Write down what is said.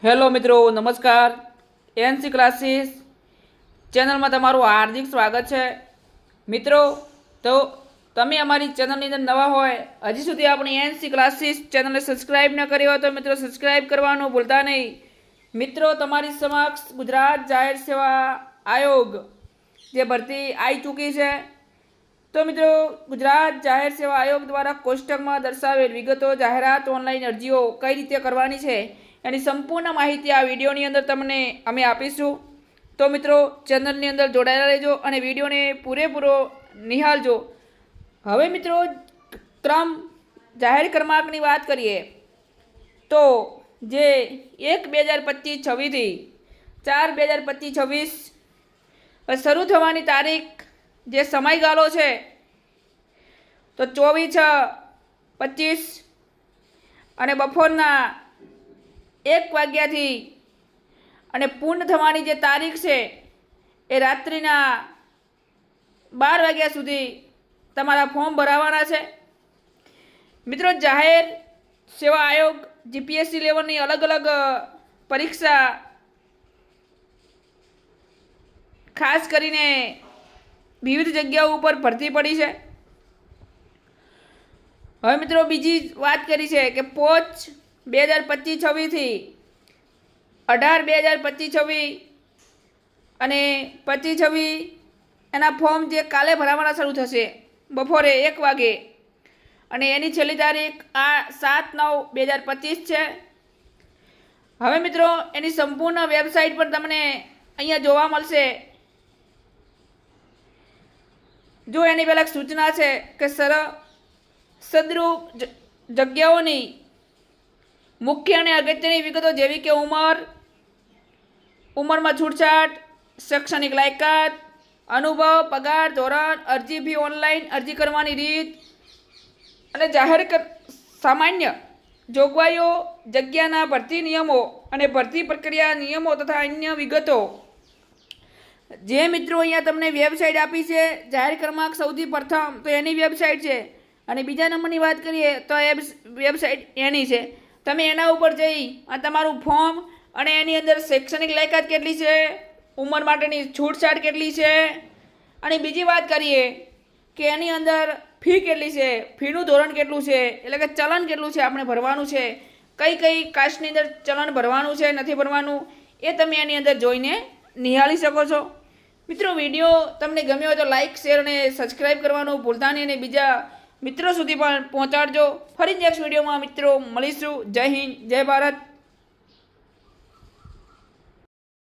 Hello મિત્રો, નમસ્કાર. NC classes ચેનલમાં તમારું હાર્દિક સ્વાગત છે. મિત્રો, તો તમે અમારી ચેનલની અંદર નવા હોય, હજી સુધી આપણી એનસી ક્લાસીસ ચેનલને સબસ્ક્રાઈબ ન કરી હોય તો મિત્રો સબસ્ક્રાઈબ કરવાનું ભૂલતા નહીં. મિત્રો, તમારી સમક્ષ ગુજરાત જાહેર સેવા આયોગ જે ભરતી આવી ચૂકી છે, તો મિત્રો ગુજરાત જાહેર સેવા આયોગ દ્વારા કોષ્ટકમાં દર્શાવેલ વિગતો, જાહેરાત, ઓનલાઈન અરજીઓ કઈ રીતે કરવાની છે એની સંપૂર્ણ માહિતી આ વિડીયોની અંદર તમને અમે આપીશું. તો મિત્રો ચેનલની અંદર જોડાયેલા રહેજો અને વિડીયોને પૂરેપૂરો નિહાળજો. હવે મિત્રો ક્રમ જાહેર ક્રમાંકની વાત કરીએ તો જે 1/2025 4/2025 શરૂ થવાની તારીખ, જે સમયગાળો છે તો 24/6/25 અને બપોરના 1 વાગ્યાથી અને પૂર્ણ થવાની જે તારીખ છે એ રાત્રિના 12 વાગ્યા સુધી તમારા ફોર્મ ભરાવાના છે. મિત્રો, જાહેર સેવા આયોગ જીપીએસસી લેવલની અલગ અલગ પરીક્ષા ખાસ કરીને વિવિધ જગ્યાઓ ઉપર ભરતી પડી છે. હવે મિત્રો બીજી વાત કરી છે કે 5/2025 થી 18/2025 અને 25/26 એના ફોર્મ જે કાલે ભરાવાના શરૂ થશે બપોરે 1 વાગે, અને એની છેલ્લી તારીખ 7/9/2025 છે. હવે મિત્રો એની સંપૂર્ણ વેબસાઇટ પર તમને અહીંયા જોવા મળશે. જો એની પહેલાં સૂચના છે કે સદરૂપ જગ્યાઓની મુખ્ય અને અગત્યની વિગતો જેવી કે ઉંમરમાં છૂટછાટ, શૈક્ષણિક લાયકાત, અનુભવ, પગાર ધોરણ, અરજી ફી, ઓનલાઈન અરજી કરવાની રીત અને સામાન્ય જોગવાઈઓ, જગ્યાના ભરતી નિયમો અને ભરતી પ્રક્રિયા નિયમો તથા અન્ય વિગતો. જે મિત્રો અહીંયા તમને વેબસાઇટ આપી છે જાહેર ક્રમાંક સૌથી પ્રથમ તો એની વેબસાઇટ છે, અને બીજા નંબરની વાત કરીએ તો એ વેબસાઇટ એની છે. તમે એના ઉપર જઈ આ તમારું ફોર્મ અને એની અંદર શૈક્ષણિક લાયકાત કેટલી છે, ઉંમર માટેની છૂટછાટ કેટલી છે, અને બીજી વાત કરીએ કે એની અંદર ફી કેટલી છે, ફીનું ધોરણ કેટલું છે, એટલે કે ચલણ કેટલું છે આપણે ભરવાનું છે, કઈ કઈ કાસ્ટની અંદર ચલણ ભરવાનું છે નથી ભરવાનું, એ તમે એની અંદર જોઈને નિહાળી શકો છો. મિત્રો, વિડીયો તમને ગમ્યો હોય તો લાઇક, શેર અને સબસ્ક્રાઈબ કરવાનું ભૂલતા નહીં, અને બીજા મિત્રો સુધી પણ પહોંચાડજો. ફરી નેક્સ્ટ વિડીયોમાં મિત્રો મળીશું. જય હિન્દ, જય ભારત.